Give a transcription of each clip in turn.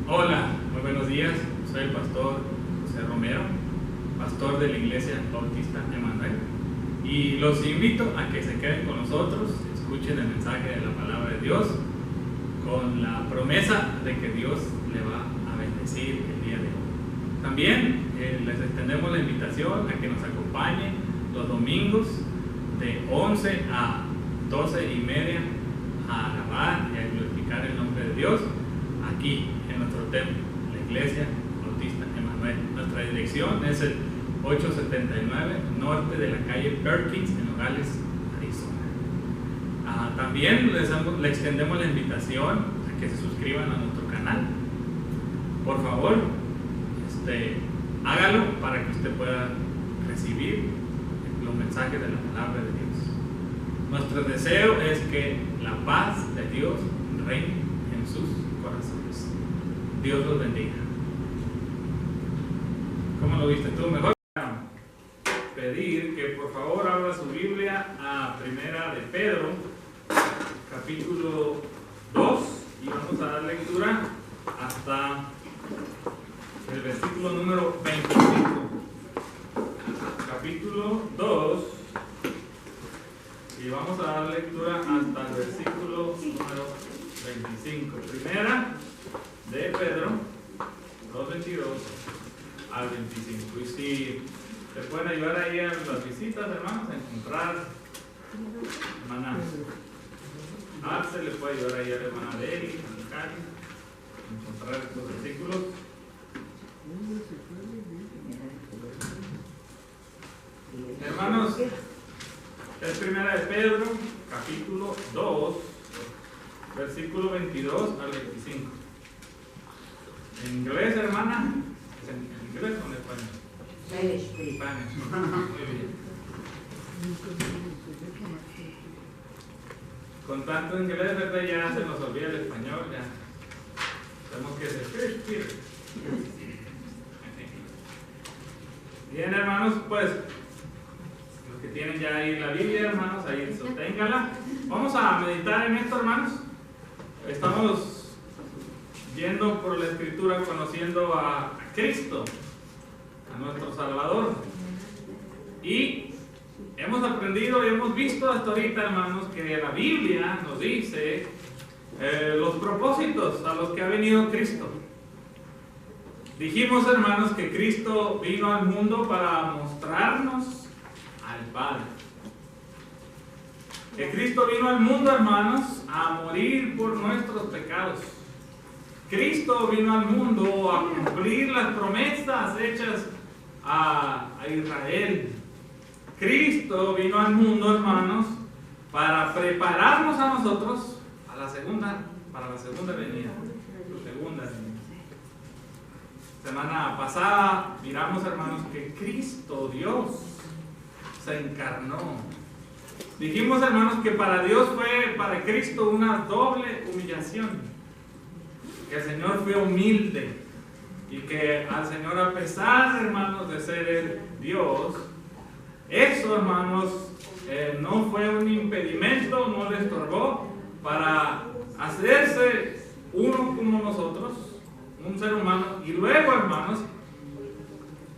Hola, muy buenos días. Soy el pastor José Romero, pastor de la Iglesia Bautista Emanuel, y los invito a que se queden con nosotros, escuchen el mensaje de la palabra de Dios, con la promesa de que Dios le va a bendecir el día de hoy. También les extendemos la invitación a que nos acompañen los domingos de 11 a 12:30 a alabar y a glorificar el nombre de Dios aquí en nuestro templo, la Iglesia Bautista Emanuel. Nuestra dirección es el 879 norte de la calle Perkins en Nogales, Arizona. También le extendemos la invitación a que se suscriban a nuestro canal. Por favor, hágalo para que usted pueda recibir los mensajes de la palabra de Dios. Nuestro deseo es que la paz de Dios reine en sus corazones. Dios los bendiga. ¿Cómo lo viste tú? Mejor pedir que por favor abra su Biblia a Primera de Pedro, capítulo 2, y vamos a dar lectura hasta el versículo número 25. Capítulo 2, y vamos a dar lectura hasta el versículo número 25. Primera de Pedro 2:22 al 25. Y si te pueden ayudar ahí a las visitas, hermanos, a encontrar hermana Arce, le puede ayudar ahí a la hermana Deli, a Cari, a encontrar estos versículos. Hermanos, es Primera de Pedro, capítulo 2, versículo 22 al 25. ¿En inglés, hermana? ¿En inglés o en español? Spanish. Muy bien. Con tanto inglés, ¿verdad? Ya se nos olvida el español, ya. Tenemos que ser bien, hermanos, pues los que tienen ya ahí la Biblia, hermanos, ahí sosténgala. Vamos a meditar en esto, hermanos. Estamos yendo por la Escritura, conociendo a Cristo, a nuestro Salvador. Y hemos aprendido y hemos visto hasta ahorita, hermanos, que la Biblia nos dice los propósitos a los que ha venido Cristo. Dijimos, hermanos, que Cristo vino al mundo para mostrarnos al Padre. Que Cristo vino al mundo, hermanos, a morir por nuestros pecados. Cristo vino al mundo a cumplir las promesas hechas a Israel. Cristo vino al mundo, hermanos, para prepararnos a nosotros para la segunda venida. Su segunda venida. Semana pasada miramos, hermanos, que Cristo, Dios, se encarnó. Dijimos, hermanos, que para Dios fue, para Cristo, una doble humillación. Que el Señor fue humilde y que al Señor, a pesar, hermanos, de ser el Dios, eso, hermanos, no fue un impedimento, no le estorbó para hacerse uno como nosotros, un ser humano, y luego, hermanos,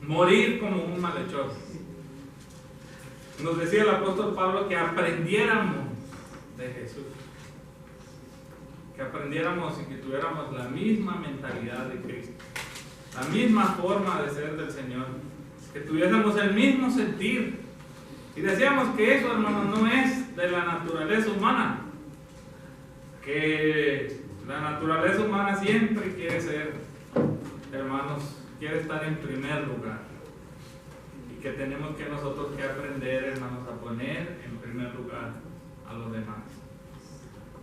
morir como un malhechor. Nos decía el apóstol Pablo que aprendiéramos de Jesús, que aprendiéramos y que tuviéramos la misma mentalidad de Cristo, la misma forma de ser del Señor, que tuviésemos el mismo sentir. Y decíamos que eso, hermanos, no es de la naturaleza humana, que la naturaleza humana siempre quiere ser, hermanos, quiere estar en primer lugar, y que tenemos que nosotros que aprender, hermanos, a poner en primer lugar a los demás.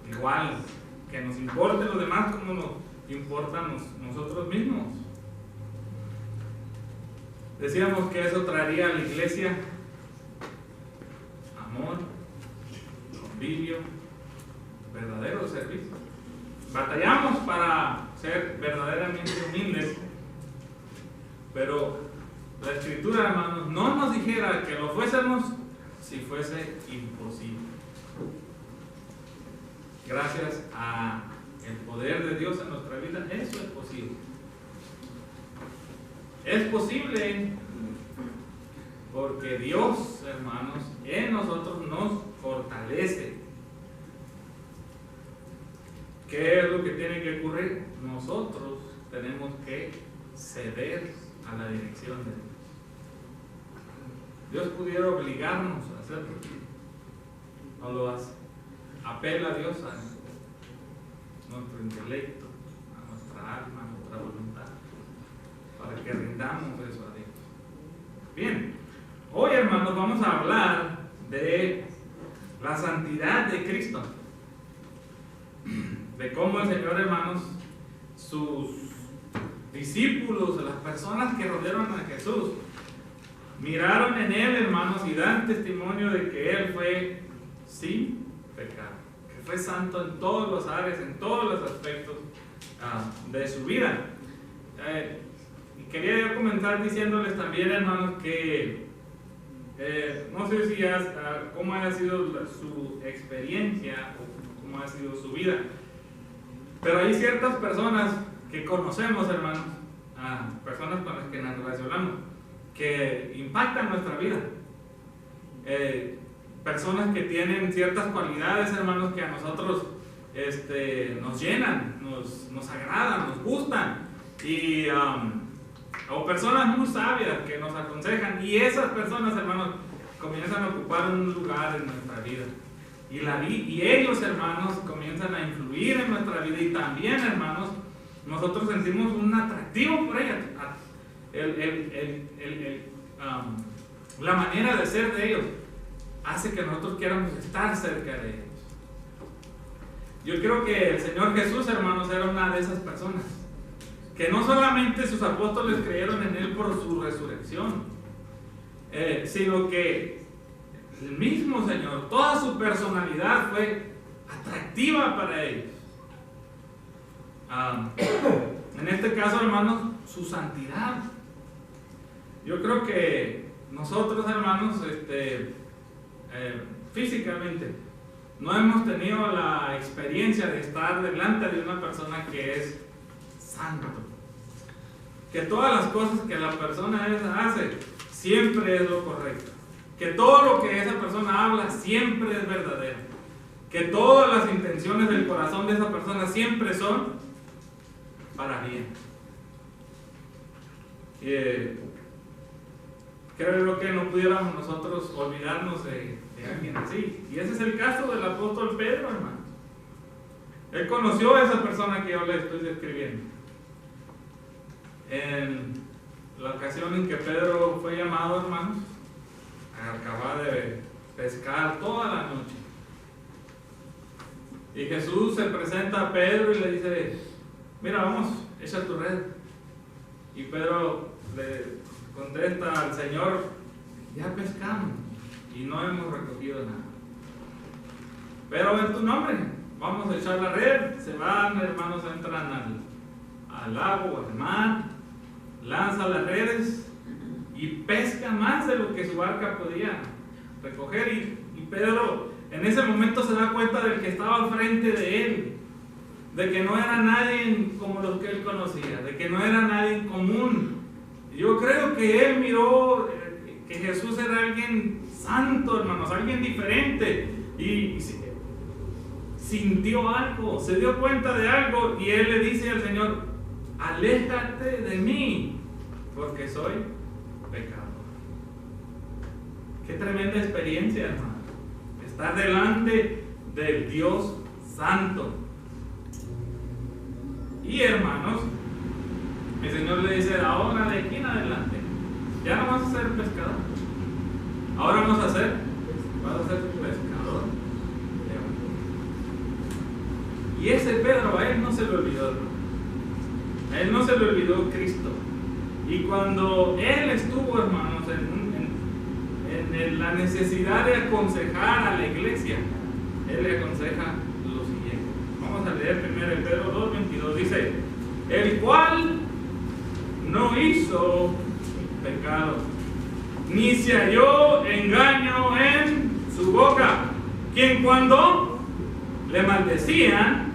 Igual, que nos importen los demás como nos importan nosotros mismos. Decíamos que eso traería a la iglesia amor, convivio, verdadero servicio. Batallamos para ser verdaderamente humildes, pero la Escritura, hermanos, no nos dijera que lo fuésemos si fuese imposible. Gracias a el poder de Dios en nuestra vida, eso es posible. Es posible porque Dios, hermanos, en nosotros nos fortalece. ¿Qué es lo que tiene que ocurrir? Nosotros tenemos que ceder a la dirección de Dios. Dios pudiera obligarnos a hacerlo, no lo hace. Apela a Dios, a nuestro intelecto, a nuestra alma, a nuestra voluntad, para que rindamos eso a Dios. Bien, hoy, hermanos, vamos a hablar de la santidad de Cristo, de cómo el Señor, hermanos, sus discípulos, las personas que rodearon a Jesús, miraron en Él, hermanos, y dan testimonio de que Él fue sin pecado, que fue santo en todos los áreas, en todos los aspectos de su vida. Y quería yo comenzar diciéndoles también, hermanos, que no sé si cómo ha sido su experiencia o cómo ha sido su vida, pero hay ciertas personas que conocemos, hermanos, personas con las que nos relacionamos, que impactan nuestra vida. Personas que tienen ciertas cualidades, hermanos, que a nosotros nos llenan, nos agradan, nos gustan, o personas muy sabias que nos aconsejan, y esas personas, hermanos, comienzan a ocupar un lugar en nuestra vida. Y ellos, hermanos, comienzan a influir en nuestra vida, y también, hermanos, nosotros sentimos un atractivo por ellas. La manera de ser de ellos hace que nosotros queramos estar cerca de ellos. Yo creo que el Señor Jesús, hermanos, era una de esas personas, que no solamente sus apóstoles creyeron en Él por su resurrección, sino que el mismo Señor, toda su personalidad fue atractiva para ellos. En este caso, hermanos, su santidad. Yo creo que nosotros, hermanos, físicamente no hemos tenido la experiencia de estar delante de una persona que es santo, que todas las cosas que la persona hace siempre es lo correcto, que todo lo que esa persona habla siempre es verdadero, que todas las intenciones del corazón de esa persona siempre son para bien. Creo que no pudiéramos nosotros olvidarnos de alguien así. Y ese es el caso del apóstol Pedro, hermano. Él conoció a esa persona que yo le estoy describiendo. En la ocasión en que Pedro fue llamado, hermanos, acababa de pescar toda la noche. Y Jesús se presenta a Pedro y le dice: mira, vamos, echa tu red. Y Pedro le contesta al Señor: ya pescamos y no hemos recogido nada, pero en tu nombre vamos a echar la red. Se van, hermanos, entran al lago, al mar, lanzan las redes y pescan más de lo que su barca podía recoger. Y Pedro en ese momento se da cuenta del que estaba al frente de él, de que no era nadie como los que él conocía, de que no era nadie común. Yo creo que él miró que Jesús era alguien santo, hermanos, alguien diferente, y sintió algo, se dio cuenta de algo, y él le dice al Señor: aléjate de mí, porque soy pecador. Qué tremenda experiencia, hermano, estar delante del Dios santo. Y, hermanos, el Señor le dice: ahora de aquí en adelante ya no vas a ser pescador, ahora vas a ser pescador. Y ese Pedro, a él no se le olvidó, a él no se le olvidó Cristo. Y cuando él estuvo, hermanos, en la necesidad de aconsejar a la iglesia, él le aconseja lo siguiente. Vamos a leer 1 Pedro 2:22. Dice: el cual no hizo pecado, ni se halló engaño en su boca, quien cuando le maldecían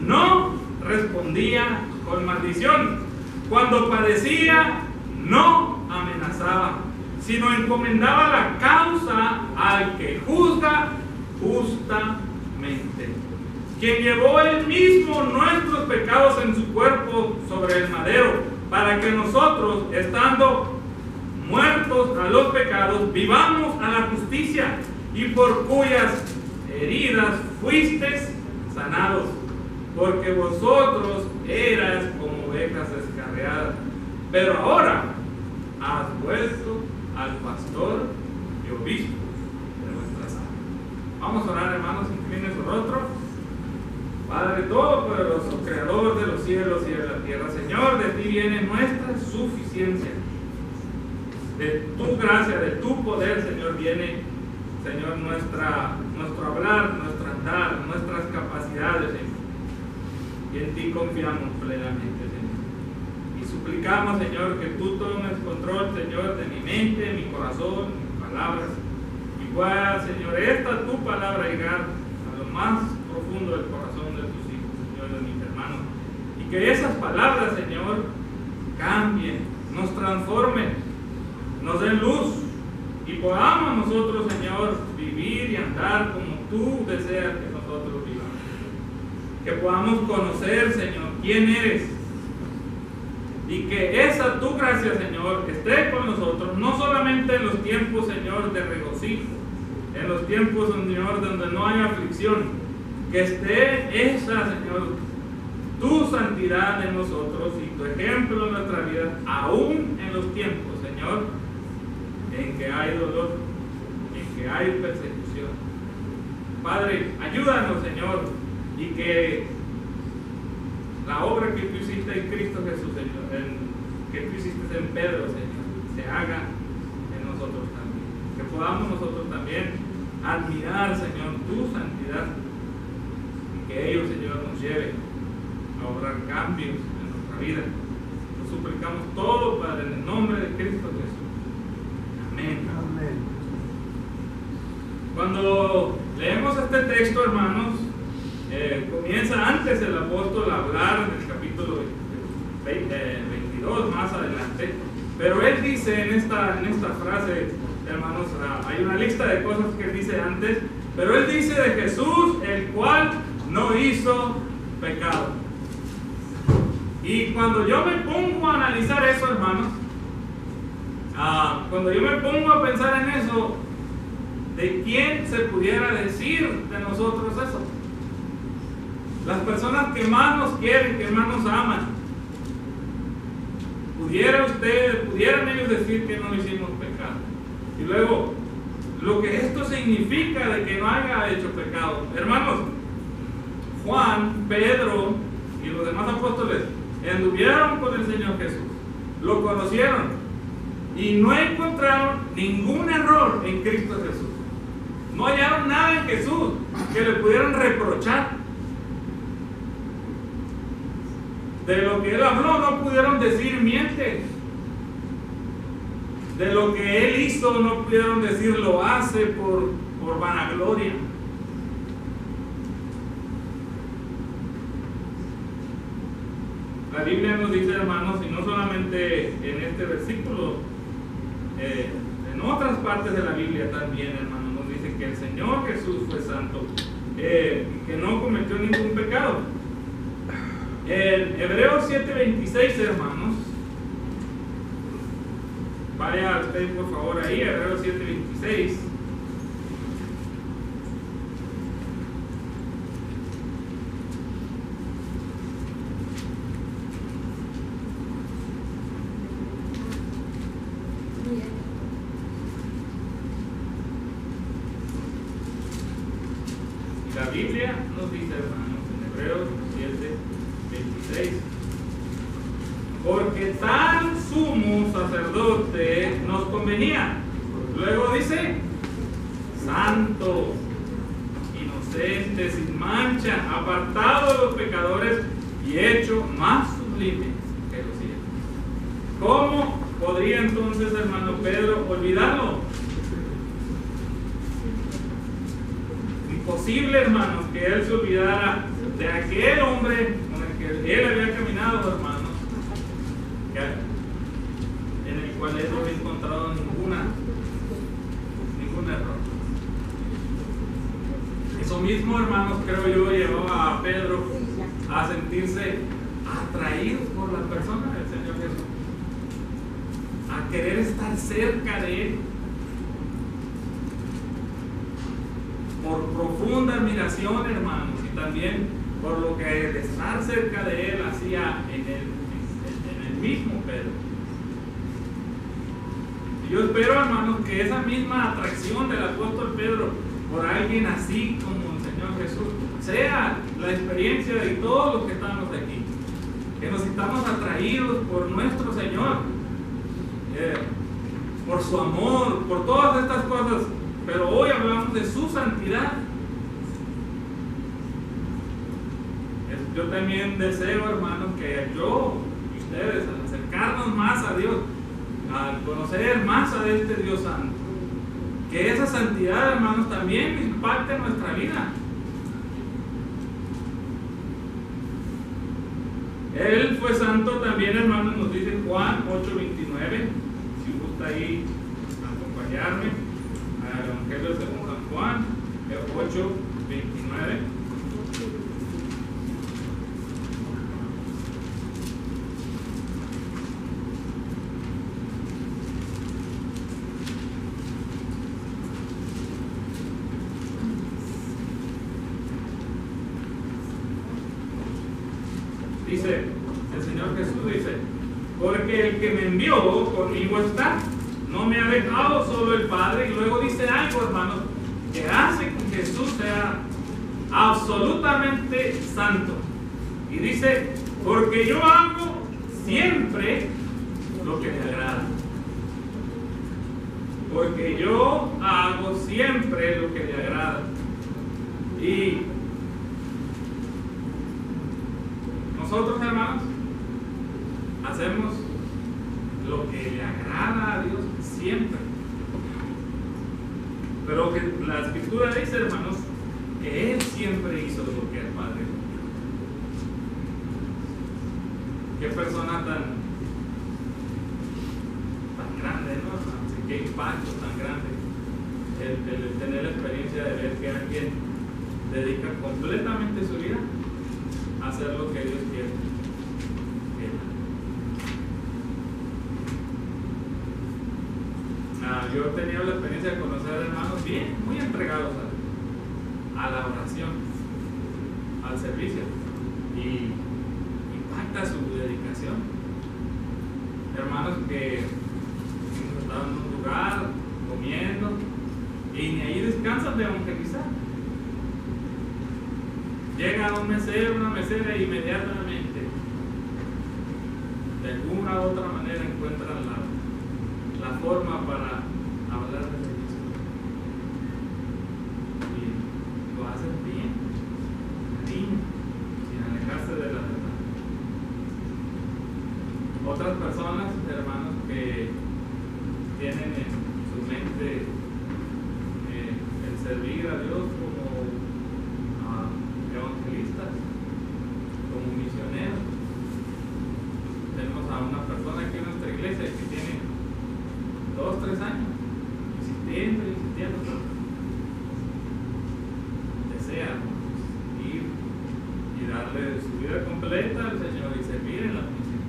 no respondió respondía con maldición. Cuando padecía, no amenazaba, sino encomendaba la causa al que juzga justamente, quien llevó él mismo nuestros pecados en su cuerpo sobre el madero, para que nosotros, estando muertos a los pecados, vivamos a la justicia, y por cuyas heridas fuisteis sanados, porque vosotros eras como ovejas descarriadas, pero ahora has vuelto al pastor y obispo de nuestras almas. Vamos a orar, hermanos, incline su rostro. Padre todopoderoso, creador de los cielos y de la tierra, Señor, de ti viene nuestra suficiencia, de tu gracia, de tu poder, Señor, viene, Señor, nuestro hablar, nuestro andar, nuestras capacidades, Señor. Y en ti confiamos plenamente, Señor. Y suplicamos, Señor, que tú tomes control, Señor, de mi mente, de mi corazón, de mis palabras, y pueda, Señor, esta tu palabra llegar a lo más profundo del corazón de tus hijos, Señor, de mis hermanos. Y que esas palabras, Señor, cambien, nos transformen, nos den luz, y podamos nosotros, Señor, vivir y andar como tú deseas que nosotros vivamos. Que podamos conocer, Señor, quién eres, y que esa tu gracia, Señor, esté con nosotros, no solamente en los tiempos, Señor, de regocijo, en los tiempos, Señor, donde no hay aflicción, que esté esa, Señor, tu santidad en nosotros y tu ejemplo en nuestra vida, aún en los tiempos, Señor, en que hay dolor, en que hay persecución. Padre, ayúdanos, Señor, y que la obra que tú hiciste en Cristo Jesús, Señor, que tú hiciste en Pedro, Señor, se haga en nosotros también. Que podamos nosotros también admirar, Señor, tu santidad, y que ello, Señor, nos lleve a obrar cambios en nuestra vida. Lo suplicamos todo, Padre, en el nombre de Cristo Jesús. Amén. Amén. Cuando leemos este texto, hermanos, comienza antes el apóstol a hablar en el capítulo 22, más adelante, pero él dice en esta frase, hermanos, hay una lista de cosas que él dice antes, pero él dice de Jesús, el cual no hizo pecado. Y cuando yo me pongo a analizar eso, hermanos, cuando yo me pongo a pensar en eso, ¿de quién se pudiera decir de nosotros eso? Las personas que más nos quieren, que más nos aman, pudieran ellos decir que no hicimos pecado. Y luego, lo que esto significa de que no haya hecho pecado, hermanos, Juan, Pedro y los demás apóstoles anduvieron con el Señor Jesús, lo conocieron y no encontraron ningún error en Cristo Jesús. No hallaron nada en Jesús que le pudieran reprochar. De lo que él habló no pudieron decir miente. De lo que él hizo no pudieron decir lo hace por vanagloria. La Biblia nos dice, hermanos, y no solamente en este versículo, en otras partes de la Biblia también, hermanos, nos dice que el Señor Jesús fue santo, que no cometió ningún pecado. En Hebreos 7:26, hermanos, vaya usted por favor ahí, Hebreos 7:26. La Biblia nos dice, hermanos, en Hebreos 7:26, porque tan sumo sacerdote nos convenía. Luego dice, santo, inocente, sin mancha, apartado de los pecadores y hecho más sublime que los cielos. ¿Cómo podría entonces, hermano Pedro, olvidarlo? Imposible, hermanos, que él se olvidara de aquel hombre con el que él había mismo, hermanos, creo yo, llevaba a Pedro a sentirse atraído por la persona del Señor Jesús, a querer estar cerca de Él, por profunda admiración, hermanos, y también por lo que el estar cerca de Él hacía en el mismo Pedro. Y yo espero, hermanos, que esa misma atracción del apóstol Pedro por alguien así como el Señor Jesús sea la experiencia de todos los que estamos aquí, que nos sintamos atraídos por nuestro Señor, por su amor, por todas estas cosas. Pero hoy hablamos de su santidad. Yo también deseo, hermanos, que yo y ustedes, al acercarnos más a Dios, al conocer más a este Dios santo, que esa santidad, hermanos, también impacte en nuestra vida. Él fue santo también, hermanos, nos dice Juan 8:29. Si gusta ahí acompañarme al Evangelio según San Juan 8:29. Dice, el Señor Jesús dice, porque el que me envió conmigo está, no me ha dejado solo el Padre. Y luego dice algo, hermanos, que hace que Jesús sea absolutamente santo. Y dice, porque yo hago siempre lo que me agrada. Porque yo hago siempre lo que me agrada. Y nosotros, hermanos, hacemos lo que le agrada a Dios siempre. Pero que la Escritura dice, hermanos, que Él siempre hizo lo que el Padre. Qué persona tan grande, ¿no, hermanos? Y qué impacto tan grande el tener la experiencia de ver que alguien dedica completamente su vida a hacer lo que Dios quiere. Yo he tenido la experiencia de conocer hermanos bien, muy entregados a la oración, al servicio, y impacta su dedicación. Hermanos que estaban en un lugar comiendo y ni ahí descansan de evangelizar. Llega un mesero, una mesera, e inmediatamente, de alguna u otra manera, encuentran la forma para hablar de Dios. Y lo hacen bien, cariño, sin alejarse de la verdad. Otras personas, hermanos, que tienen en su mente el servir a Dios como evangelistas, como misioneros. Tenemos a una persona aquí en nuestra iglesia que tiene 2 o 3 años insistiendo, desea ir y darle su vida completa al Señor y servir en la misión.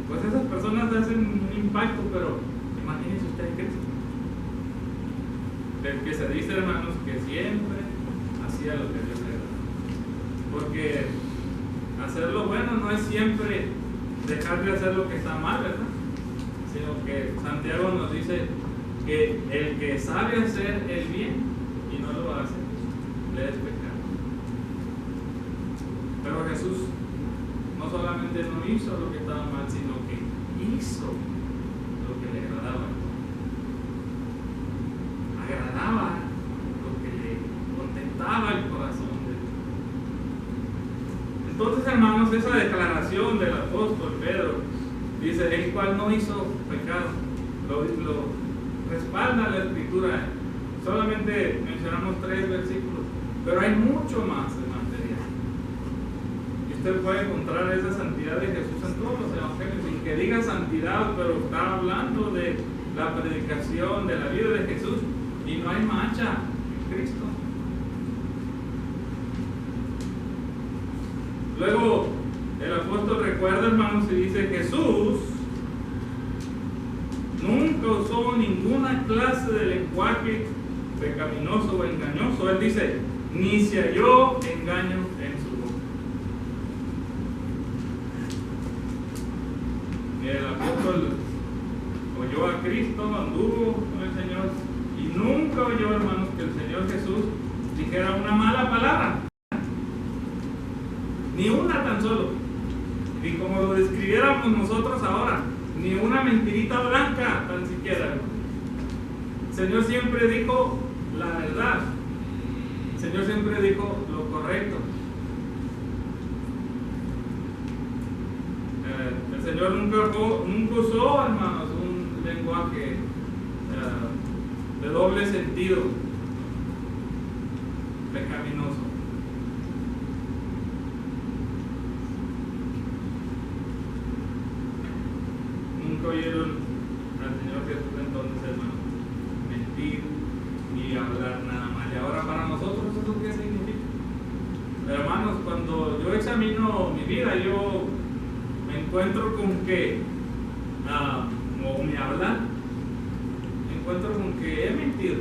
Pues esas personas hacen un impacto, pero imagínense ustedes Cristo, del que se dice, hermanos, que siempre hacía lo que Dios le daba. Porque hacer lo bueno no es siempre dejar de hacer lo que está mal, ¿verdad? Sino que Santiago nos dice que el que sabe hacer el bien y no lo hace, le es pecado. Pero Jesús no solamente no hizo lo que estaba mal, sino que hizo lo que le agradaba. Agradaba lo que le contentaba el corazón de Dios. Entonces, hermanos, esa declaración del apóstol Pedro dice, el cual no hizo pecado, lo respalda la Escritura. Solamente mencionamos 3 versículos, pero hay mucho más de material. Y usted puede encontrar esa santidad de Jesús en todos los evangelios, sin que diga santidad, pero está hablando de la predicación de la vida de Jesús, y no hay mancha en Cristo. Luego el apóstol recuerda, hermanos, y dice: Jesús nunca usó ninguna clase de lenguaje pecaminoso o engañoso. Él dice: ni se halló engaño en su boca. El apóstol oyó a Cristo, anduvo con el Señor, y nunca oyó, hermanos, que el Señor Jesús dijera una mala palabra, ni una tan solo, ni como lo describiéramos nosotros ahora, ni una mentirita blanca tan siquiera, hermano. El Señor siempre dijo la verdad, el Señor siempre dijo lo correcto. El Señor nunca usó, hermanos, un lenguaje de doble sentido, pecaminoso. Nunca oyeron al Señor Jesús entonces, hermanos, mentir y hablar nada mal. Y ahora para nosotros, ¿eso qué significa? Hermanos, cuando yo examino mi vida, yo me encuentro con que, o mi hablar, me encuentro con que he mentido.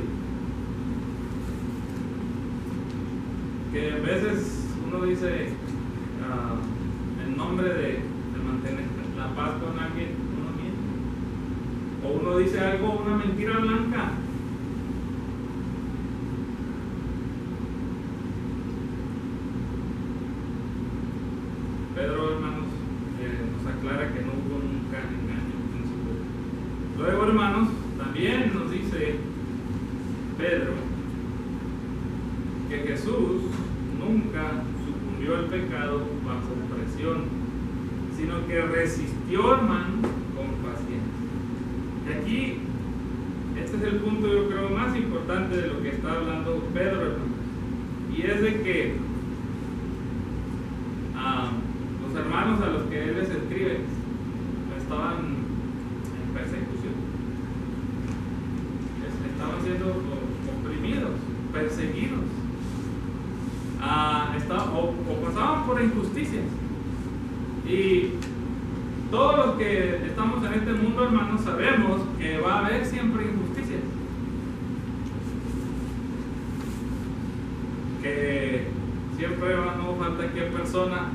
Que a veces uno dice, en nombre de mantener la paz con alguien, uno miente. O uno dice algo, una mentira blanca. Pedro, hermanos, nos aclara que no hubo nunca engaño en su boca. Luego, hermanos, también nos dice Pedro que Jesús nunca sucumbió al pecado bajo presión, sino que resistió, hermano, con paciencia. Y aquí, este es el punto, yo creo, más importante de lo que está hablando Pedro, hermanos, y es de que los hermanos a los que él les escribe estaban en persecución, estaban siendo oprimidos, perseguidos, o pasaban por injusticias. Y todos los que estamos en este mundo, hermanos, sabemos que va a haber siempre injusticias, que siempre no falta que persona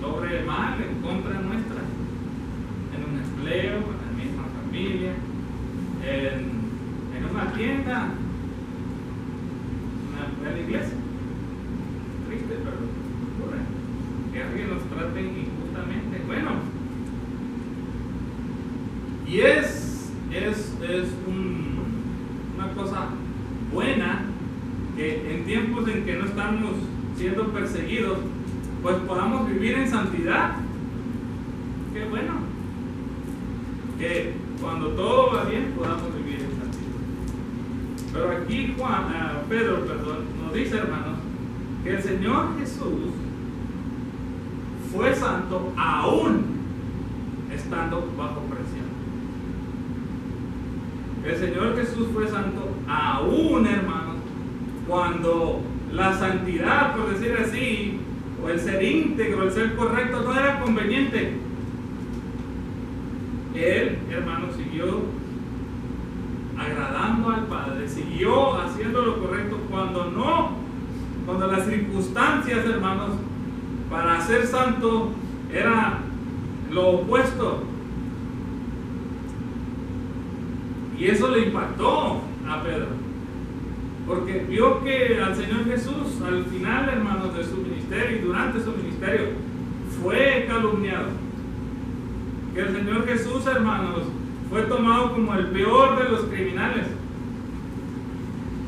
sobre mal en contra nuestra, en un empleo, en la misma familia, en una tienda, en la iglesia. Triste, pero ocurre que alguien nos trate injustamente. Bueno, y es una cosa buena que en tiempos en que no estamos siendo perseguidos, pues podamos vivir en santidad. Qué bueno que cuando todo va bien podamos vivir en santidad. Pero aquí Pedro nos dice, hermanos, que el Señor Jesús fue santo aún estando bajo presión. El Señor Jesús fue santo aún, hermanos, cuando la santidad, por decir así, o el ser íntegro, el ser correcto, no era conveniente. Él, hermano, siguió agradando al Padre, siguió haciendo lo correcto cuando las circunstancias, hermanos, para ser santo era lo opuesto. Y eso le impactó a Pedro, porque vio que al Señor Jesús, al final, hermanos, de su ministerio y durante su ministerio, fue calumniado. Que el Señor Jesús, hermanos, fue tomado como el peor de los criminales,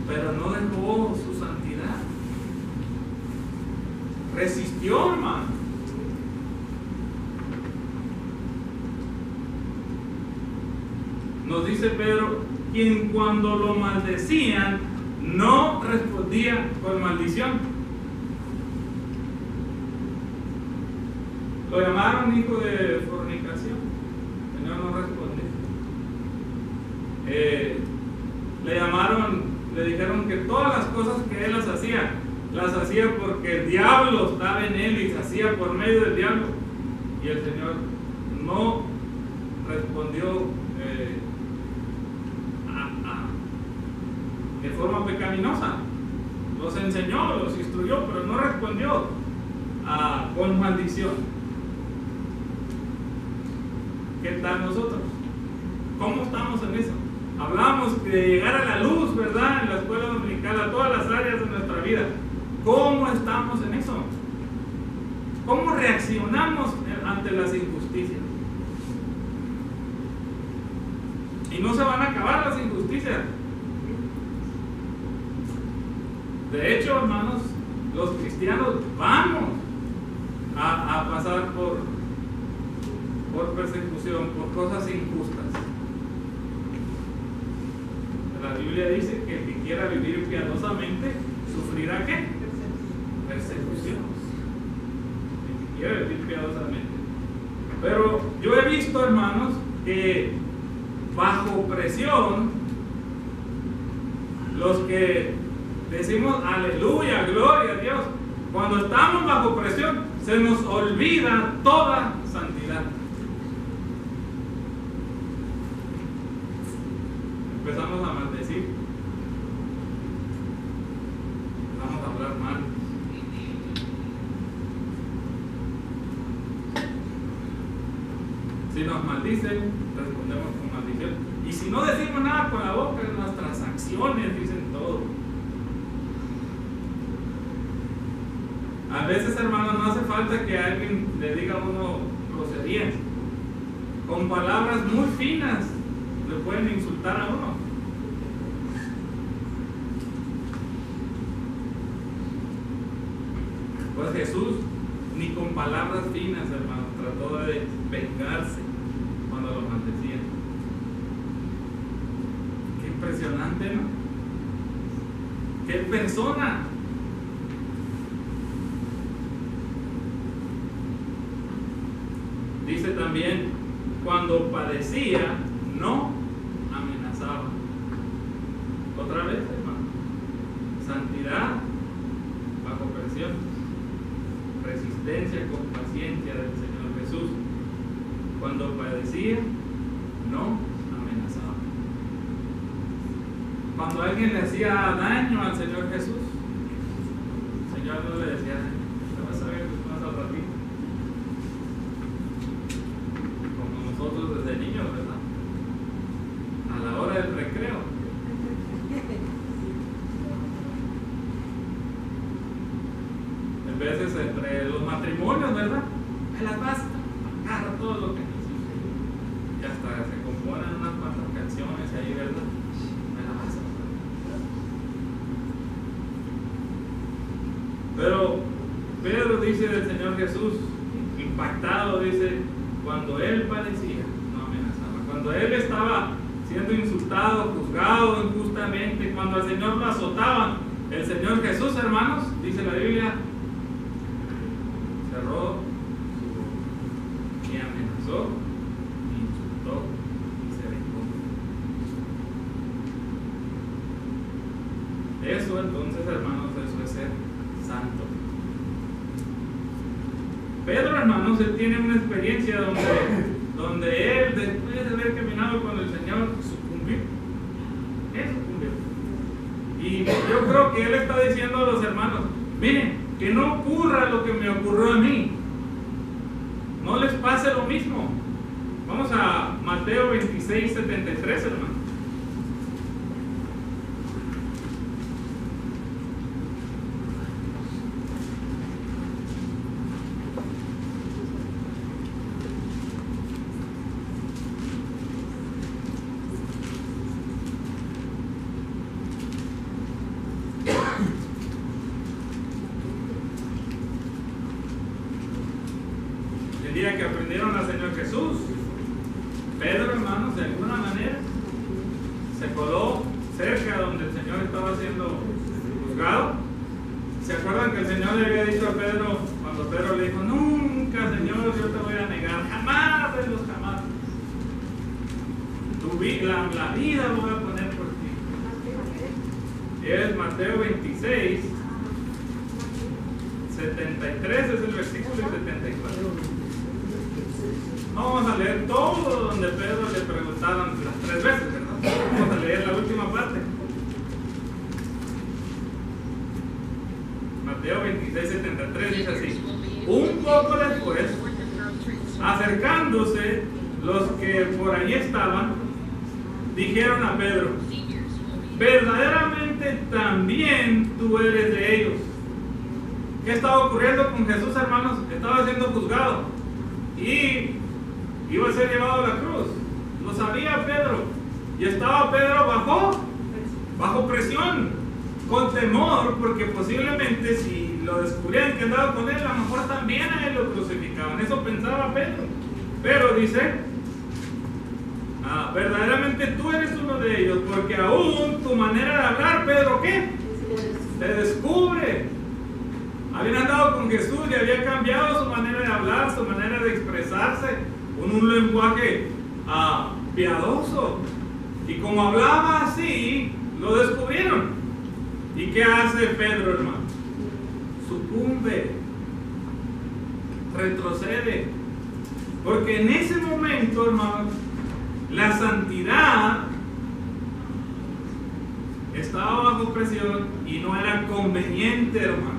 pero no dejó su santidad. Resistió, hermano. Nos dice Pedro, quien cuando lo maldecían no respondía con maldición. Lo llamaron hijo de fornicación. El Señor no respondió. Le dijeron que todas las cosas que él las hacía las hacía porque el diablo estaba en él y se hacía por medio del diablo. Y el Señor no respondió de forma pecaminosa. Los enseñó, los instruyó, pero no respondió con maldición. ¿Qué tal nosotros? ¿Cómo estamos en eso? Hablamos de llegar a la luz, ¿verdad? En la escuela dominical, a todas las áreas de nuestra vida. ¿Cómo estamos en eso? ¿Cómo reaccionamos ante las injusticias? Y no se van a acabar las injusticias. De hecho, hermanos, los cristianos vamos a pasar por persecución, por cosas injustas. La Biblia dice que el que quiera vivir piadosamente sufrirá ¿qué? Persecución. El que quiera vivir piadosamente. Pero yo he visto, hermanos, que bajo presión, los que decimos aleluya, gloria a Dios, cuando estamos bajo presión, se nos olvida toda santidad. Empezamos a maldecir, empezamos a hablar mal. Si nos maldicen, respondemos con maldición. Y si no decimos nada con la boca, nuestras acciones dicen todo. A veces, hermanos, no hace falta que alguien le diga a uno groserías. Con palabras muy finas le pueden insultar a uno. Pues Jesús ni con palabras finas, hermanos, trató de vengarse cuando lo maldecían. Qué impresionante, ¿no? Qué persona. Dice también, cuando padecía, no amenazaba. Otra vez, hermano, santidad bajo presión, resistencia con paciencia del Señor Jesús. Cuando padecía, no amenazaba. Cuando alguien le hacía daño al Señor Jesús, el Señor no le decía, te vas a ver más al ratito. Como nosotros desde niños, ¿verdad? A la hora del recreo. En veces entre los matrimonios, ¿verdad? Me las vas a pagar todo lo que necesito. Y hasta se componen unas cuantas canciones ahí, ¿verdad? Me las vas a pagar. Pero Pedro dice del Señor Jesús, impactado, dice, cuando él padecía, no amenazaba. Cuando él estaba siendo insultado, juzgado injustamente, cuando al Señor lo azotaban, el Señor Jesús, hermanos, dice la Biblia, cerró su boca y amenazó, insultó y se vengó. Eso entonces, hermanos, eso es ser santo. Pedro, hermanos, él tiene una experiencia donde él, después de haber caminado con el Señor, sucumbió. Él sucumbió. Y yo creo que él está diciendo a los hermanos, miren, que no ocurra lo que me ocurrió a mí. No les pase lo mismo. Vamos a Mateo 26, 73, hermano. El día que aprendieron al Señor Jesús, Pedro, hermanos, de alguna manera se coló cerca donde el Señor estaba siendo juzgado. ¿Se acuerdan que el Señor le había dicho a Pedro, cuando Pedro le dijo, nunca, Señor, yo te voy a negar, jamás de los jamás, la vida voy a poner por ti? Es Mateo 26, 73 es el versículo y 74. No vamos a leer todo donde Pedro le preguntaron las 3 veces, ¿verdad? Vamos a leer la última parte. Mateo 26, 73 dice así: un poco después, acercándose los que por allí estaban, dijeron a Pedro: verdaderamente también tú eres de ellos. ¿Qué estaba ocurriendo con Jesús, hermanos? Estaba siendo juzgado y iba a ser llevado a la cruz. Lo sabía Pedro. Y estaba Pedro bajo presión, con temor, porque posiblemente si lo descubrían que andaba con él, a lo mejor también a él lo crucificaban. Eso pensaba Pedro. Pero dice: verdaderamente tú eres uno de ellos, porque aún tu manera de hablar, Pedro, ¿qué? Te descubre. Habían andado con Jesús y había cambiado su manera de hablar, su manera de expresarse, con un lenguaje piadoso. Y como hablaba así, lo descubrieron. ¿Y qué hace Pedro, hermano? Sucumbe, retrocede. Porque en ese momento, hermano, la santidad estaba bajo presión y no era conveniente, hermano.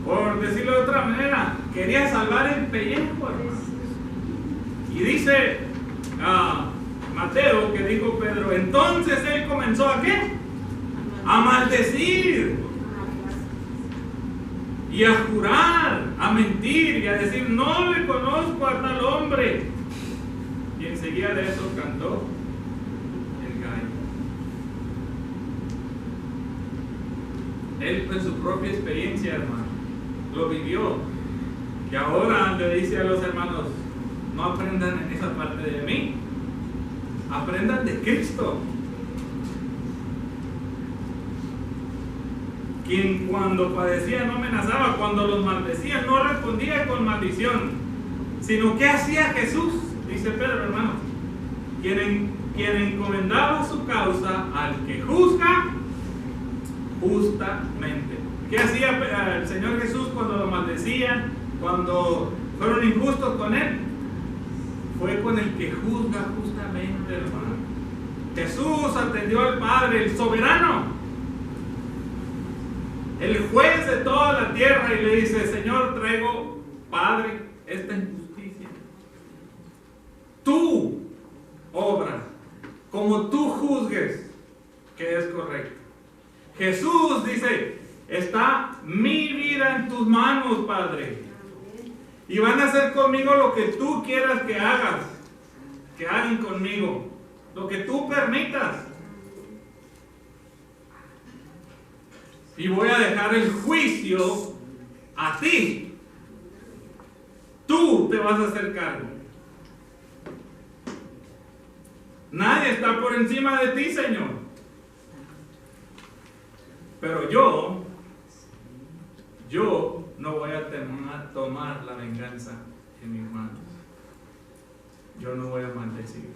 Por decirlo de otra manera, quería salvar el pellejo, hermano. Y dice Mateo, que dijo Pedro, entonces él comenzó ¿a qué? A maldecir y a jurar, a mentir y a decir: no le conozco a tal hombre. Y enseguida de eso cantó el gallo. Él, en su propia experiencia, hermano, lo vivió. Y ahora le dice a los hermanos: no aprendan en esa parte de mí, aprendan de Cristo, quien cuando padecía no amenazaba, cuando los maldecía no respondía con maldición, sino que hacía Jesús, dice Pedro, hermano, quien encomendaba su causa al que juzga justamente. ¿Qué hacía el Señor Jesús cuando lo maldecían, cuando fueron injustos con él? Fue con el que juzga justamente, hermano. Jesús atendió al Padre, el soberano, el juez de toda la tierra, y le dice: Señor, traigo, Padre, esta injusticia. Tú obras como tú juzgues que es correcto. Jesús dice: está mi vida en tus manos, Padre, y van a hacer conmigo lo que tú quieras que hagas, que hagan conmigo, lo que tú permitas. Y voy a dejar el juicio a ti. Tú te vas a hacer cargo. Nadie está por encima de ti, Señor. Pero yo no voy a tomar la venganza en mis manos. Yo no voy a maldecir.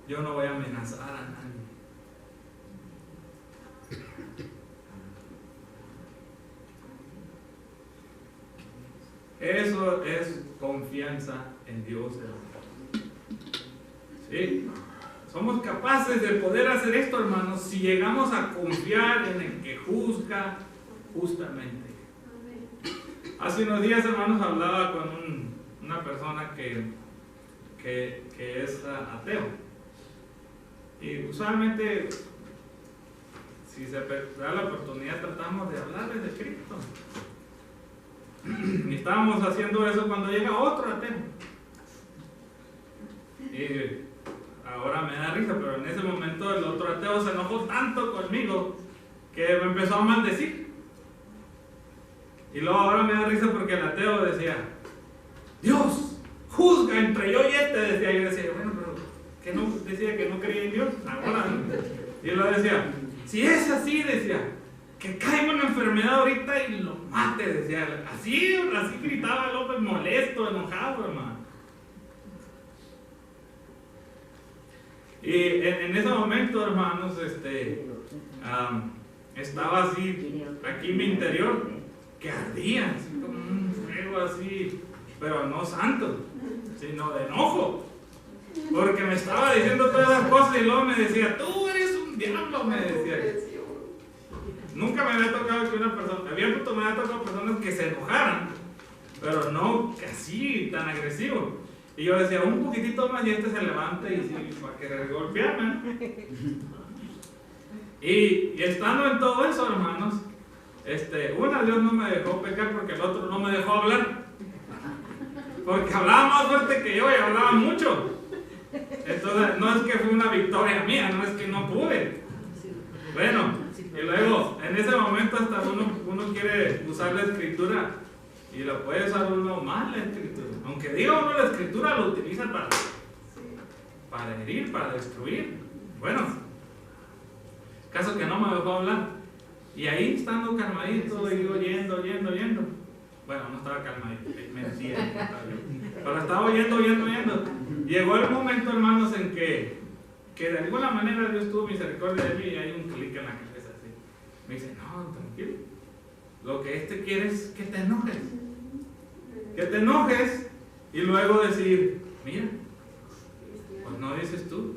Yo no voy a amenazar a nadie. Eso es confianza en Dios, hermano. Sí. Somos capaces de poder hacer esto, hermanos, si llegamos a confiar en el que juzga justamente. Hace unos días, hermanos, hablaba con una persona que es ateo. Y usualmente, si se da la oportunidad, tratamos de hablarles de Cristo. Y estábamos haciendo eso cuando llega otro ateo. Y ahora me da risa, pero en ese momento el otro ateo se enojó tanto conmigo que me empezó a maldecir. Y luego ahora me da risa porque el ateo decía: Dios juzga entre yo y este, decía. Yo decía: bueno, pero que no decía que no creía en Dios. Ahora, y él decía: si es así, decía, que caiga una enfermedad ahorita y lo mate, decía. Así gritaba López, molesto, enojado, hermano. Y en ese momento, hermanos, estaba así, aquí en mi interior, que ardía, así como un fuego así, pero no santo, sino de enojo, porque me estaba diciendo todas las cosas y luego me decía, tú eres un diablo, me decía. Nunca me había tocado que una persona, me había tocado personas que se enojaran, pero no así, tan agresivo. Y yo decía, un poquitito más y este se levanta y sí, para querer golpearme. Y estando en todo eso, hermanos, Dios no me dejó pecar porque el otro no me dejó hablar. Porque hablaba más fuerte que yo y hablaba mucho. Entonces, no es que fue una victoria mía, no es que no pude. Bueno, y luego, en ese momento hasta uno quiere usar la escritura y lo puede usar uno mal la escritura. Aunque diga uno la escritura, lo utiliza para herir, para destruir. Bueno, caso que no me dejó hablar. Y ahí estando calmadito y oyendo. Bueno, no estaba calmadito, mentira. Pero estaba oyendo. Llegó el momento, hermanos, en que de alguna manera Dios tuvo misericordia de mí y hay un clic en la cabeza así. Me dice, no, tranquilo. Lo que quiere es que te enojes. Que te enojes y luego decir, mira, pues no dices tú.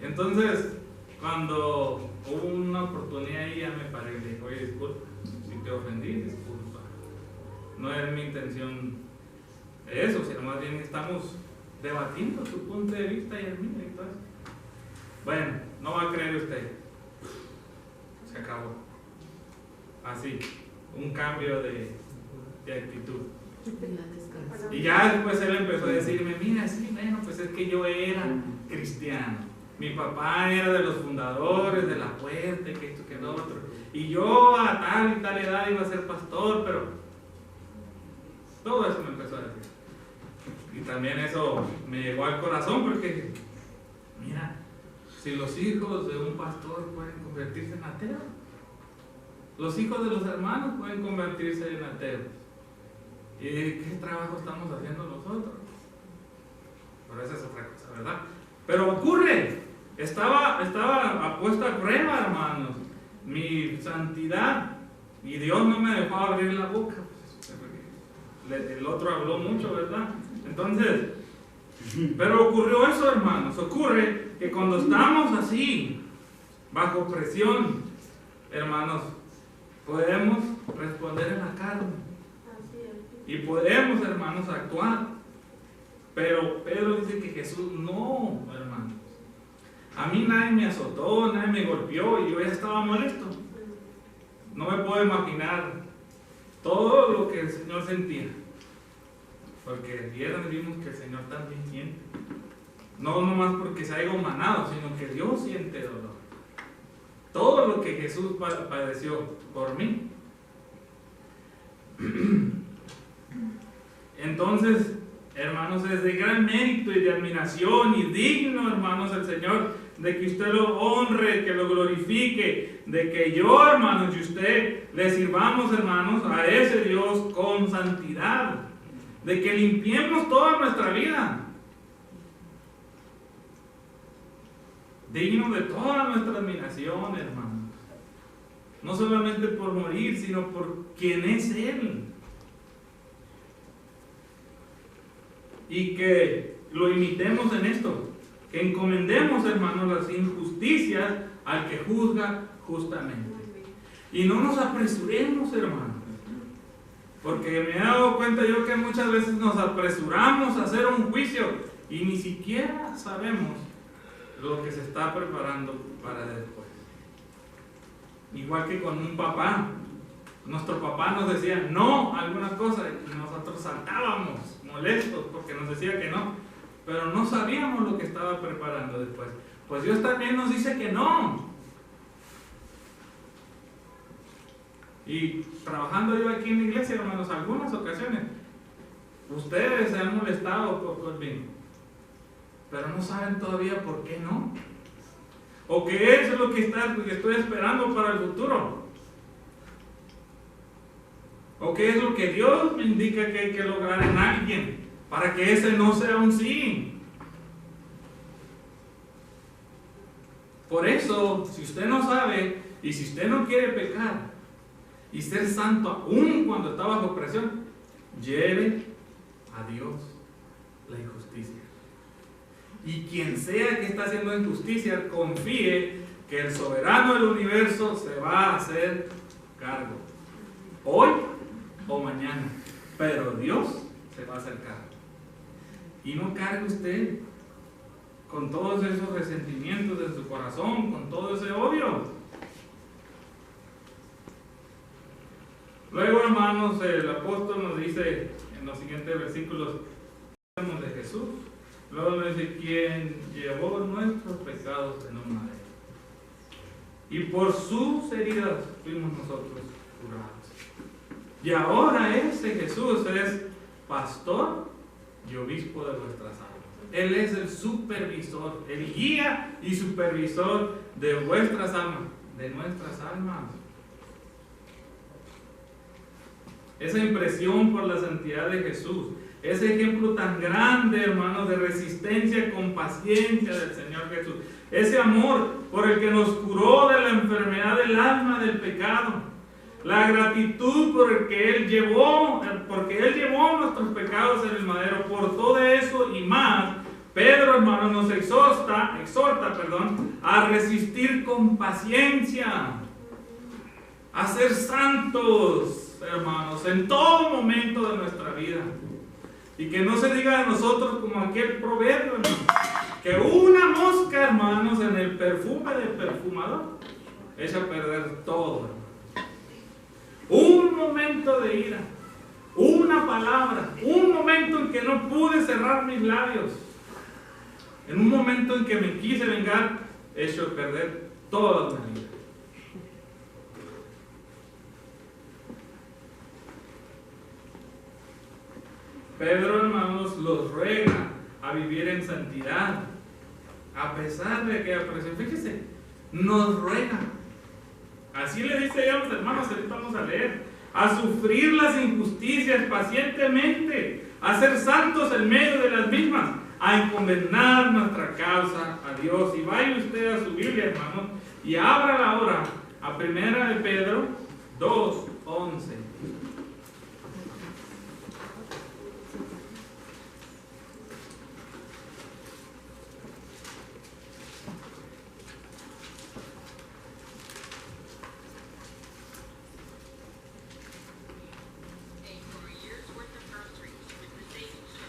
Y entonces, cuando hubo una oportunidad ahí, ya me paré y le dije, oye, disculpa, si te ofendí, disculpa. No era mi intención de eso, sino más bien estamos debatiendo tu punto de vista y el mío y todo eso. Bueno, no va a creer usted. Se acabó. Así, un cambio de actitud. Y ya después él empezó a decirme, mira, sí, bueno, pues es que yo era cristiano. Mi papá era de los fundadores de la puerta, que esto, que lo otro. Y yo a tal y tal edad iba a ser pastor, pero todo eso me empezó a decir. Y también eso me llegó al corazón porque, mira, si los hijos de un pastor pueden convertirse en ateos, los hijos de los hermanos pueden convertirse en ateos. ¿Y qué trabajo estamos haciendo nosotros? Pero esa es otra cosa, ¿verdad? Pero ocurre, estaba puesta a prueba, hermanos, mi santidad, y Dios no me dejó abrir la boca. El otro habló mucho, ¿verdad? Entonces, pero ocurrió eso, hermanos. Ocurre que cuando estamos así, bajo presión, hermanos, podemos responder en la carne. Y podemos, hermanos, actuar. Pero Pedro dice que Jesús no, hermanos. A mí nadie me azotó, nadie me golpeó y yo ya estaba molesto. No me puedo imaginar todo lo que el Señor sentía. Porque el viernes vimos que el Señor también siente. No nomás porque se haya humanado, sino que Dios siente dolor. Todo lo que Jesús padeció por mí. Entonces, hermanos, es de gran mérito y de admiración y digno, hermanos, el Señor, de que usted lo honre, que lo glorifique, de que yo, hermanos, y usted le sirvamos, hermanos, a ese Dios con santidad, de que limpiemos toda nuestra vida, digno de toda nuestra admiración, hermanos, no solamente por morir, sino por quien es Él. Y que lo imitemos en esto, que encomendemos, hermanos, las injusticias al que juzga justamente. Y no nos apresuremos, hermanos, porque me he dado cuenta yo que muchas veces nos apresuramos a hacer un juicio y ni siquiera sabemos lo que se está preparando para después. Igual que con un papá. Nuestro papá nos decía no a algunas cosas y nosotros saltábamos molestos porque nos decía que no, pero no sabíamos lo que estaba preparando después. Pues Dios también nos dice que no. Y trabajando yo aquí en la iglesia, hermanos, algunas ocasiones ustedes se han molestado conmigo, pero no saben todavía por qué no, o qué es lo que estoy esperando para el futuro. ¿O qué es lo que Dios me indica que hay que lograr en alguien para que ese no sea un sí? Por eso, si usted no sabe, Y si usted no quiere pecar y ser santo aún cuando está bajo presión, lleve a Dios la injusticia. Y quien sea que está haciendo injusticia, confíe que el soberano del universo se va a hacer cargo. Hoy o mañana. Pero Dios se va a hacer cargo. Y no cargue usted con todos esos resentimientos de su corazón, con todo ese odio. Luego, hermanos, el apóstol nos dice en los siguientes versículos de Jesús. Luego nos dice, quien llevó nuestros pecados en un madero. Y por sus heridas fuimos nosotros curados. Y ahora ese Jesús es pastor y obispo de vuestras almas. Él es el supervisor, el guía y supervisor de vuestras almas, de nuestras almas. Esa impresión por la santidad de Jesús, ese ejemplo tan grande, hermanos, de resistencia con paciencia del Señor Jesús, ese amor por el que nos curó de la enfermedad del alma, del pecado, la gratitud por el que Él llevó, porque Él llevó nuestros pecados en el madero, por todo eso y más, Pedro, hermano, nos exhorta, a resistir con paciencia, a ser santos, hermanos, en todo momento de nuestra vida. Y que no se diga de nosotros como aquel proverbio, hermanos, que una mosca, hermanos, en el perfume del perfumador echa a perder todo, hermanos. Un momento de ira, una palabra, un momento en que no pude cerrar mis labios, en un momento en que me quise vengar, echo a perder toda mi vida. Pedro, hermanos, los ruega a vivir en santidad, a pesar de aquella presión. Fíjese, nos ruega. Así le dice a los hermanos, ahorita vamos a leer, a sufrir las injusticias pacientemente, a ser santos en medio de las mismas, a encomendar nuestra causa a Dios. Y vaya usted a su Biblia, hermanos, y abra ahora a 1 de Pedro 2:11.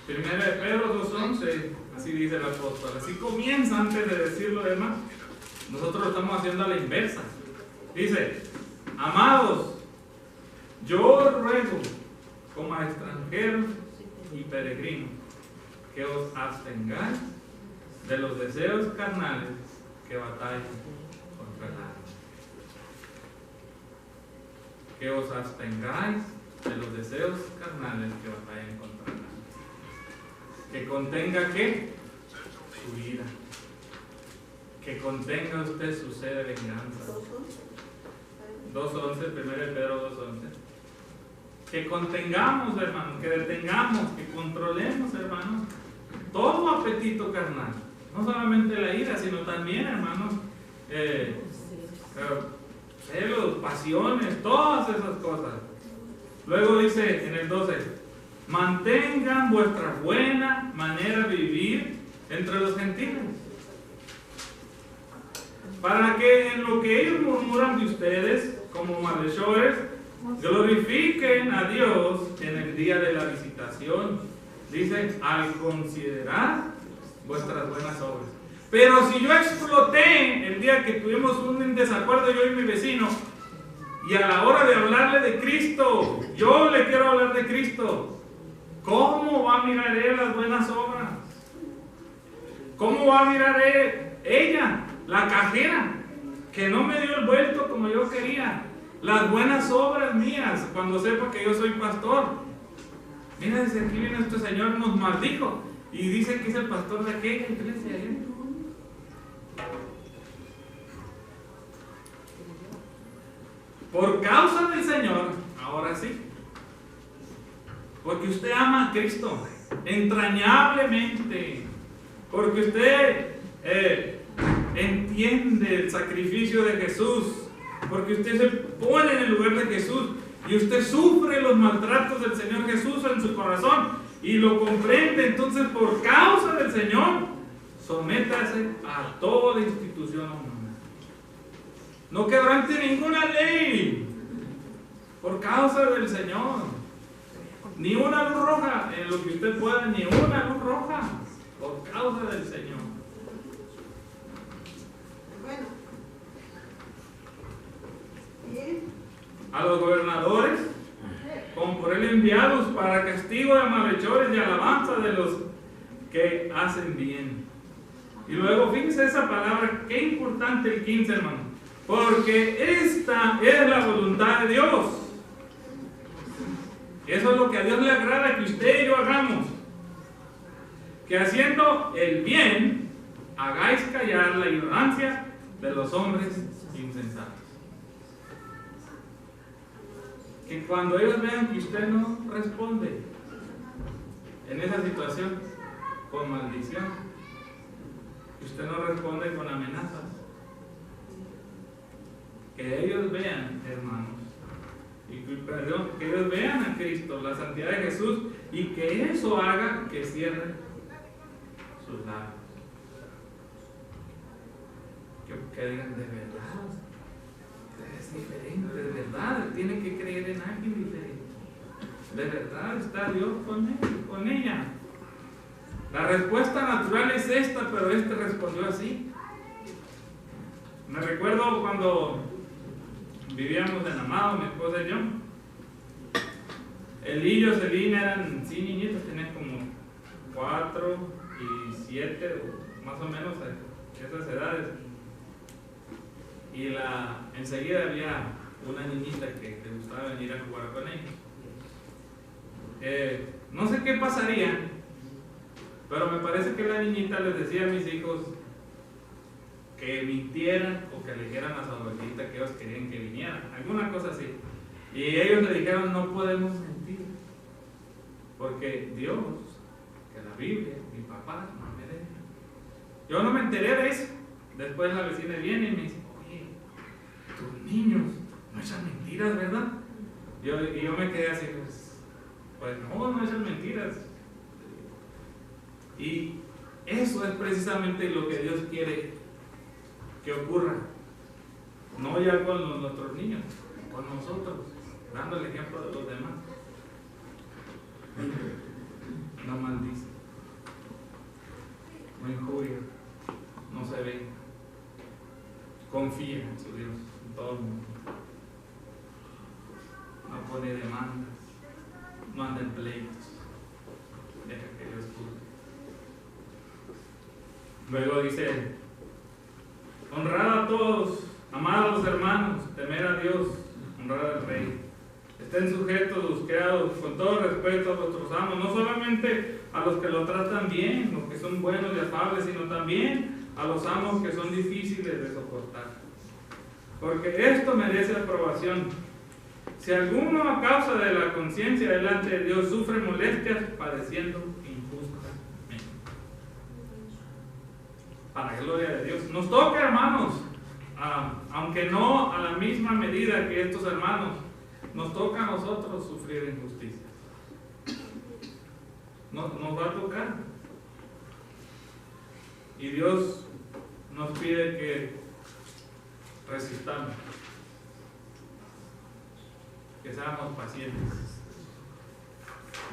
Primera de Pedro 2:11, así dice el apóstol. Así comienza antes de decir lo demás. Nosotros lo estamos haciendo a la inversa. Dice, amados, yo ruego como a extranjeros y peregrinos que os abstengáis de los deseos carnales que batallan contra el alma. Que os abstengáis de los deseos carnales que batallan contra el alma. Que contenga ¿qué? Su ira. Que contenga usted su sed de venganza. 2:11, 1 Pedro 2:11. Que contengamos, hermanos, que detengamos, que controlemos, hermanos, todo apetito carnal. No solamente la ira, sino también, hermanos, celos, pasiones, todas esas cosas. Luego dice en el 12, mantengan vuestra buena manera de vivir entre los gentiles, para que en lo que ellos murmuran de ustedes como malhechores, glorifiquen a Dios en el día de la visitación. Dice, al considerar vuestras buenas obras. Pero si yo exploté el día que tuvimos un desacuerdo yo y mi vecino, y a la hora de hablarle de Cristo, yo le quiero hablar de Cristo, ¿cómo va a mirar él las buenas obras? ¿Cómo va a mirar ella, la cajera, que no me dio el vuelto como yo quería? Las buenas obras mías, cuando sepa que yo soy pastor. Mira, desde aquí viene este señor, nos maldijo y dice que es el pastor de aquella iglesia. Por causa del Señor, ahora sí. Porque usted ama a Cristo entrañablemente. Porque usted entiende el sacrificio de Jesús. porque usted se pone en el lugar de Jesús y usted sufre los maltratos del Señor Jesús en su corazón y lo comprende. Entonces, por causa del Señor, sométase a toda institución humana. No quebrante ninguna ley por causa del Señor. Ni una luz roja en lo que usted pueda, ni una luz roja por causa del Señor. Bueno. Bien. A los gobernadores, como por él enviados para castigo de malhechores y alabanza de los que hacen bien. Y luego fíjense esa palabra, qué importante el 15, hermano. Porque esta es la voluntad de Dios. Eso es lo que a Dios le agrada que usted y yo hagamos. Que haciendo el bien, hagáis callar la ignorancia de los hombres insensatos. Que cuando ellos vean que usted no responde en esa situación con maldición, que usted no responde con amenazas, que ellos vean, hermanos, que ellos vean a Cristo, la santidad de Jesús, y que eso haga que cierren sus labios. Que digan, de verdad, es diferente, de verdad, tiene que creer en alguien diferente. De verdad está Dios con él, con ella. La respuesta natural es esta, pero este respondió así. Me recuerdo cuando vivíamos en Amado, mi esposa y yo. Elillo y Celina eran, sí, niñitos, tenían como 4 y 7, más o menos, esas edades. Y enseguida había una niñita que le gustaba venir a jugar con ellos. No sé qué pasaría, pero me parece que la niñita les decía a mis hijos que mintieran o que le dijeran a su abuelita que ellos querían que vinieran, alguna cosa así. Y ellos le dijeron, no podemos mentir, porque Dios, que la Biblia, mi papá, no me deja. Yo no me enteré de eso. Después la vecina viene y me dice, oye, tus niños no echan mentiras, ¿verdad? Y yo me quedé así, pues no echan mentiras. Y eso es precisamente lo que Dios quiere que ocurra. No ya con nuestros niños, con nosotros, dando el ejemplo de los demás. No maldice, no injuria, no se ve, confía en su Dios, en todo el mundo. No pone demandas, no anda en pleitos, deja que Dios juzgue. Luego dice, honrad a todos, amad a los hermanos, temer a Dios, honrad al Rey. Estén sujetos los criados con todo respeto a vuestros amos, no solamente a los que lo tratan bien, los que son buenos y afables, sino también a los amos que son difíciles de soportar. Porque esto merece aprobación. Si alguno a causa de la conciencia delante de Dios sufre molestias padeciendo injustamente, para la gloria de Dios. Nos toca, hermanos, aunque no a la misma medida que estos hermanos, nos toca a nosotros sufrir injusticias. Nos va a tocar. Y Dios nos pide que resistamos, que seamos pacientes.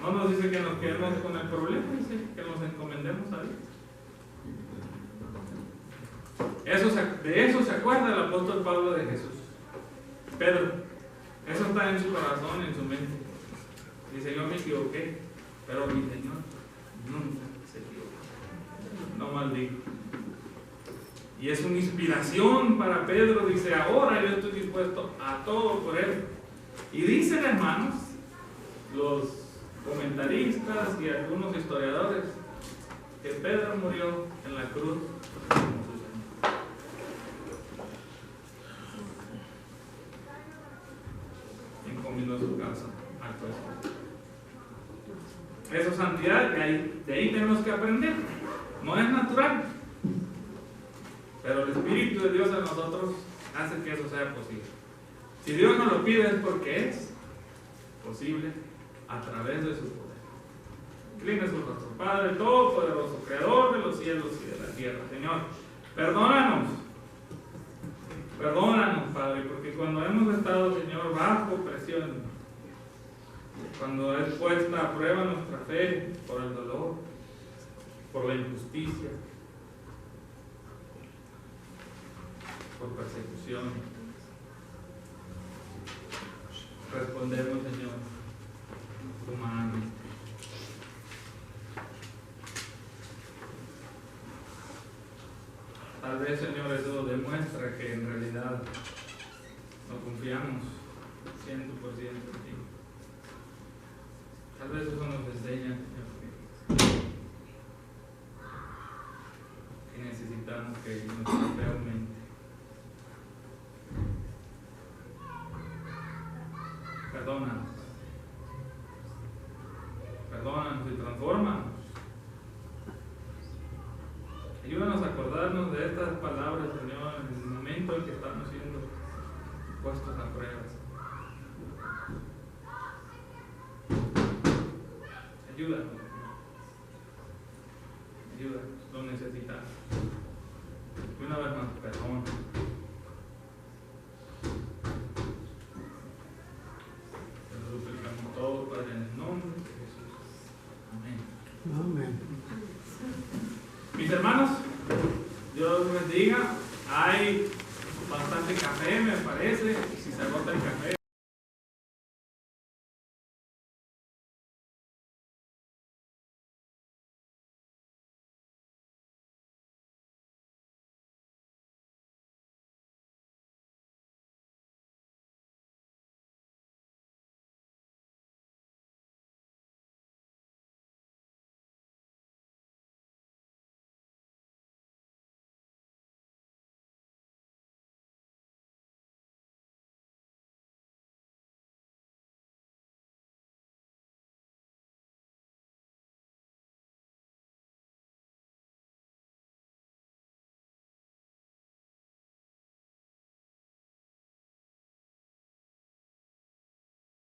No nos dice que nos quedemos con el problema, dice que nos encomendemos a Dios. De eso se acuerda el apóstol Pablo de Jesús. Pedro, eso está en su corazón, en su mente. Dice, yo me equivoqué, pero mi Señor nunca se equivocó. No maldijo. Y es una inspiración para Pedro. Dice, ahora yo estoy dispuesto a todo por él. Y dicen, hermanos, los comentaristas y algunos historiadores, que Pedro murió en la cruz como su Señor. Encomendó su causa al pueblo. Eso es santidad, de ahí tenemos que aprender. No es natural, pero el Espíritu de Dios en nosotros hace que eso sea posible. Si Dios nos lo pide es porque es posible a través de su poder. Incline su rostro. Padre Todopoderoso, Creador de los cielos y de la tierra. Señor, perdónanos. Perdónanos, Padre, porque cuando hemos estado, Señor, bajo presión, cuando es puesta a prueba nuestra fe por el dolor, por la injusticia, por persecución, respondemos, Señor, tu mano. Tal vez, Señor, eso demuestra que en realidad no confiamos 100% en ti. Tal vez eso nos enseña, Señor, que necesitamos que nuestra fe aumente. Perdónanos. Perdónanos y transfórmanos. Ayúdanos a acordarnos de estas palabras, Señor, en el momento en que estamos siendo puestos a prueba. Ayúdanos, ayúdanos, lo necesitamos. Y una vez más, perdón. Te lo suplicamos todo, Padre, en el nombre de Jesús. Amén. Amén. Mis hermanos, Dios los bendiga. Hay bastante café, me parece.